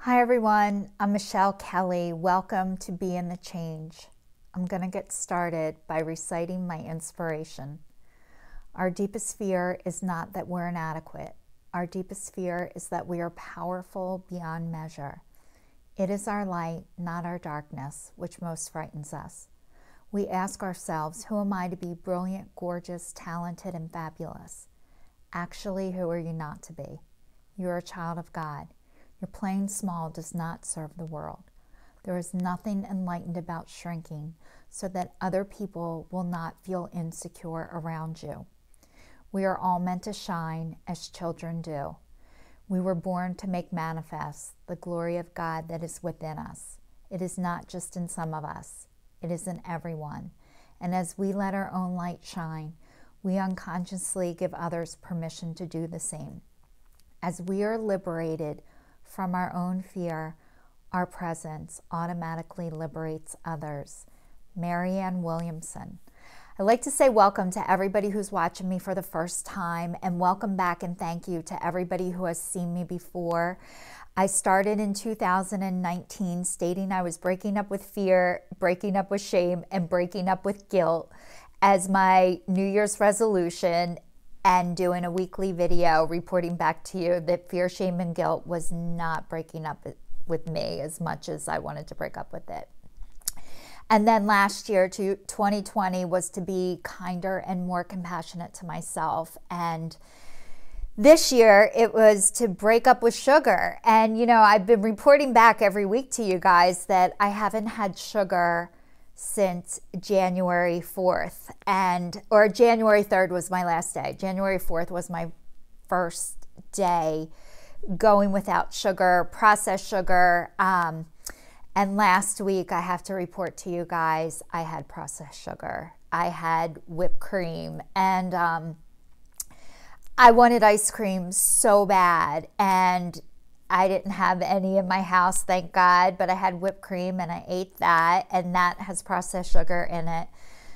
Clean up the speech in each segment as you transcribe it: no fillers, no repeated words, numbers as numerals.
Hi everyone, I'm Michelle Kelly. Welcome to Be in the Change. I'm going to get started by reciting my inspiration. Our deepest fear is not that we're inadequate. Our deepest fear is that we are powerful beyond measure. It is our light, not our darkness, which most frightens us. We ask ourselves, who am I to be brilliant, gorgeous, talented, and fabulous? Actually, who are you not to be? You're a child of God. Your playing small does not serve the world. There is nothing enlightened about shrinking so that other people will not feel insecure around you. We are all meant to shine as children do. We were born to make manifest the glory of God that is within us. It is not just in some of us. It is in everyone. And as we let our own light shine, we unconsciously give others permission to do the same. As we are liberated from our own fear, our presence automatically liberates others. Marianne Williamson. I'd like to say welcome to everybody who's watching me for the first time, and welcome back and thank you to everybody who has seen me before. I started in 2019 stating I was breaking up with fear, breaking up with shame, and breaking up with guilt as my New Year's resolution, and doing a weekly video reporting back to you that fear, shame, and guilt was not breaking up with me as much as I wanted to break up with it. And then last year, 2020, was to be kinder and more compassionate to myself. And this year, it was to break up with sugar. And, you know, I've been reporting back every week to you guys that I haven't had sugar since January 4th, or January 3rd was my last day. January 4th was my first day going without sugar, processed sugar. And last week, I have to report to you guys, I had processed sugar. I had whipped cream, and I wanted ice cream so bad, and I didn't have any in my house, thank God, but I had whipped cream and I ate that, and that has processed sugar in it.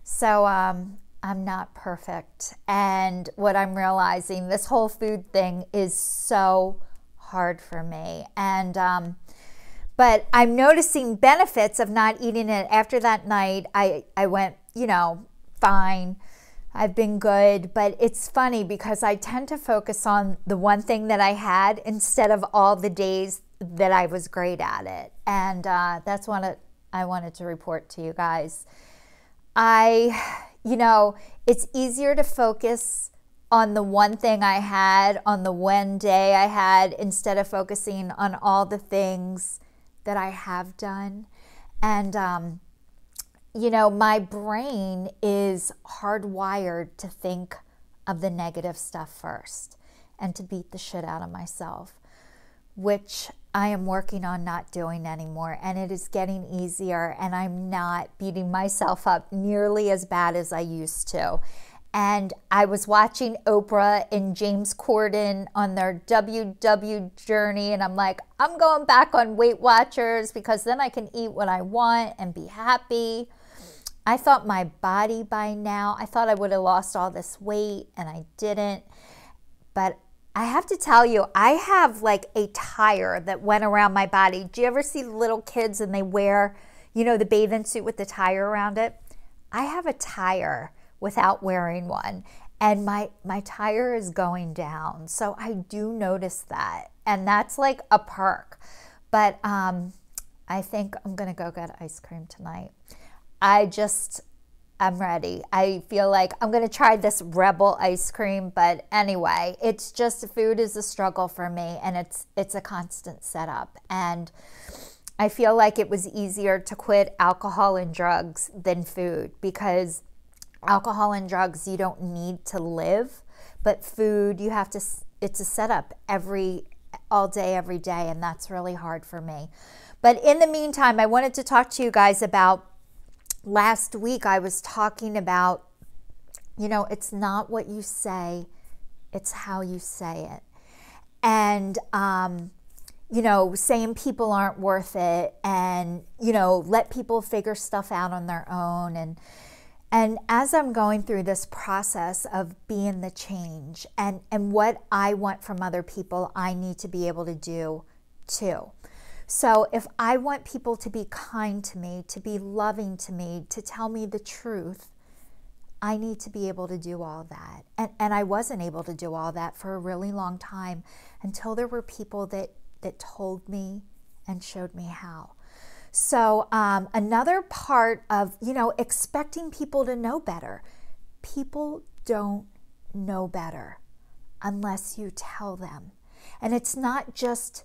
So I'm not perfect. And what I'm realizing, this whole food thing is so hard for me. And but I'm noticing benefits of not eating it. After that night, I went, you know, fine. I've been good, but it's funny because I tend to focus on the one thing that I had instead of all the days that I was great at it. And that's what I wanted to report to you guys. You know, it's easier to focus on the one thing I had, on the one day I had, instead of focusing on all the things that I have done. And you know, my brain is hardwired to think of the negative stuff first and to beat the shit out of myself, which I am working on not doing anymore. And it is getting easier, and I'm not beating myself up nearly as bad as I used to. And I was watching Oprah and James Corden on their WW journey, and I'm like, I'm going back on Weight Watchers because then I can eat what I want and be happy. I thought my body by now, I thought I would have lost all this weight, and I didn't. But I have to tell you, I have like a tire that went around my body. Do you ever see little kids and they wear, you know, the bathing suit with the tire around it? I have a tire without wearing one, and my tire is going down. So I do notice that, and that's like a perk. But I think I'm gonna go get ice cream tonight. I'm ready. I feel like I'm going to try this Rebel ice cream, but anyway, it's just, food is a struggle for me, and it's a constant setup. And I feel like it was easier to quit alcohol and drugs than food, because alcohol and drugs, you don't need to live, but food, you have to, it's a setup all day, every day, and that's really hard for me. But in the meantime, I wanted to talk to you guys about, last week I was talking about, you know, it's not what you say, it's how you say it. And, you know, saying people aren't worth it, and, you know, let people figure stuff out on their own. And as I'm going through this process of being the change and what I want from other people, I need to be able to do too. So if I want people to be kind to me, to be loving to me, to tell me the truth, I need to be able to do all that. And I wasn't able to do all that for a really long time until there were people that told me and showed me how. So another part of, expecting people to know better. People don't know better unless you tell them. And it's not just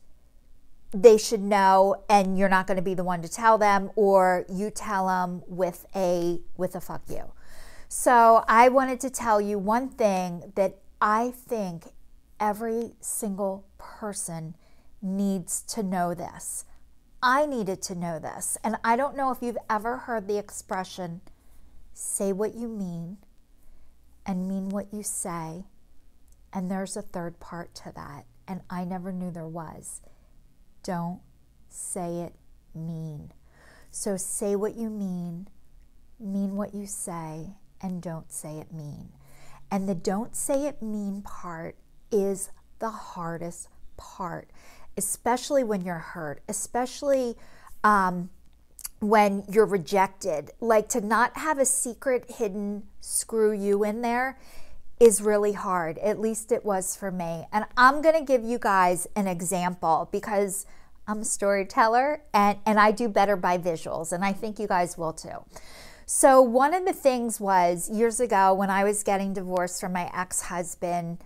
they should know and you're not going to be the one to tell them, or you tell them with a fuck you. So I wanted to tell you one thing that I think every single person needs to know this. I needed to know this. And I don't know if you've ever heard the expression, say what you mean and mean what you say. And there's a third part to that. And I never knew there was. Don't say it mean. So say what you mean what you say, and don't say it mean. And the don't say it mean part is the hardest part, especially when you're hurt, especially when you're rejected. Like, to not have a secret hidden screw you in there is really hard. At least it was for me. And I'm going to give you guys an example because I'm a storyteller and I do better by visuals, and I think you guys will too. So one of the things was, years ago when I was getting divorced from my ex-husband,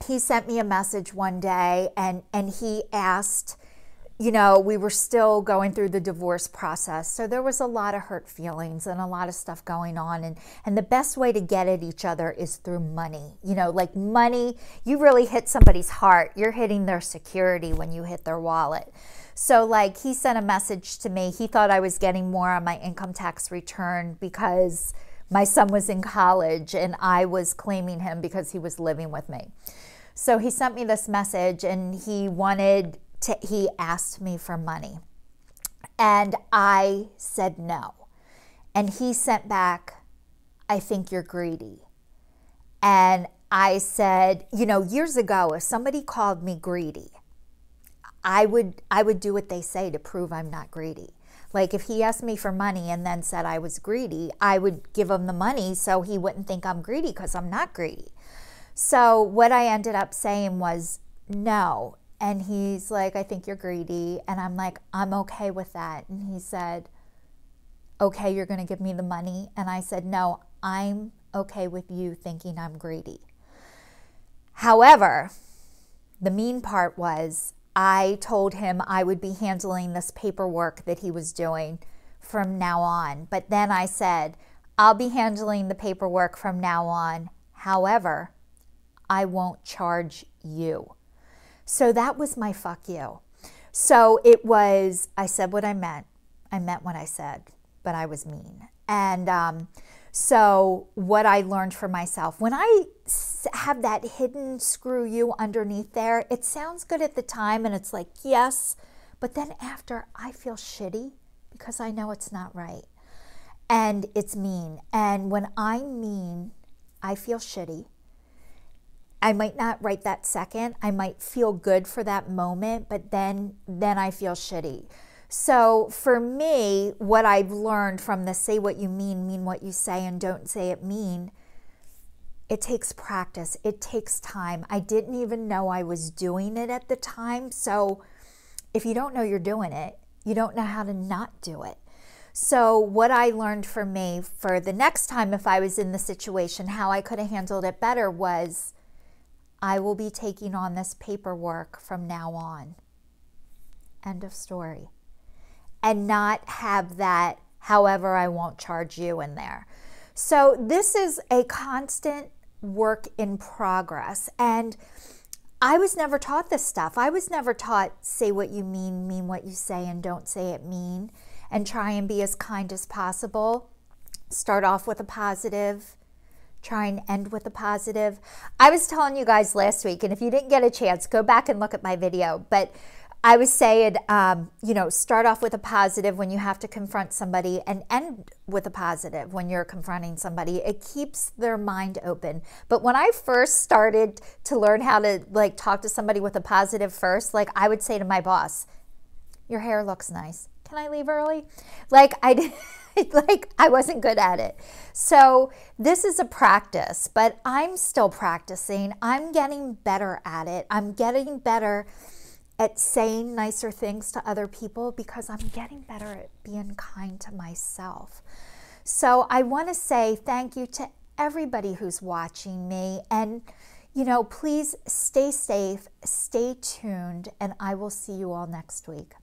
he sent me a message one day and he asked, we were still going through the divorce process. So there was a lot of hurt feelings and a lot of stuff going on. And the best way to get at each other is through money. Like money, you really hit somebody's heart. You're hitting their security when you hit their wallet. So like, he sent a message to me. He thought I was getting more on my income tax return because my son was in college and I was claiming him because he was living with me. So he sent me this message and he asked me for money. And I said no. And he sent back, I think you're greedy. And I said, years ago, if somebody called me greedy, I would do what they say to prove I'm not greedy. Like, if he asked me for money and then said I was greedy, I would give him the money so he wouldn't think I'm greedy, because I'm not greedy. So what I ended up saying was no. And he's like, I think you're greedy. And I'm like, I'm okay with that. And he said, okay, you're going to give me the money? And I said, no, I'm okay with you thinking I'm greedy. However, the mean part was, I told him I would be handling this paperwork that he was doing from now on. But then I said, I'll be handling the paperwork from now on. However, I won't charge you. So that was my fuck you. So it was, I said what I meant what I said, but I was mean. And so what I learned for myself, when I have that hidden screw you underneath there, it sounds good at the time and it's like, yes, but then after I feel shitty because I know it's not right and it's mean. And when I'm mean, I feel shitty. I might not right that second. I might feel good for that moment, but then I feel shitty. So for me, what I've learned from the say what you mean what you say, and don't say it mean, it takes practice. It takes time. I didn't even know I was doing it at the time. So if you don't know you're doing it, you don't know how to not do it. So what I learned for me for the next time, if I was in the situation, how I could have handled it better was, I will be taking on this paperwork from now on. End of story. And not have that, however, I won't charge you in there. So this is a constant work in progress. And I was never taught this stuff. I was never taught say what you mean what you say, and don't say it mean, and try and be as kind as possible. Start off with a positive. Try and end with a positive. I was telling you guys last week, and if you didn't get a chance, go back and look at my video, but I would say it, start off with a positive when you have to confront somebody and end with a positive when you're confronting somebody. It keeps their mind open. But when I first started to learn how to talk to somebody with a positive first, I would say to my boss, your hair looks nice. Can I leave early? I wasn't good at it. So this is a practice, but I'm still practicing. I'm getting better at it. I'm getting better at saying nicer things to other people because I'm getting better at being kind to myself. So I want to say thank you to everybody who's watching me, and please stay safe, stay tuned, and I will see you all next week.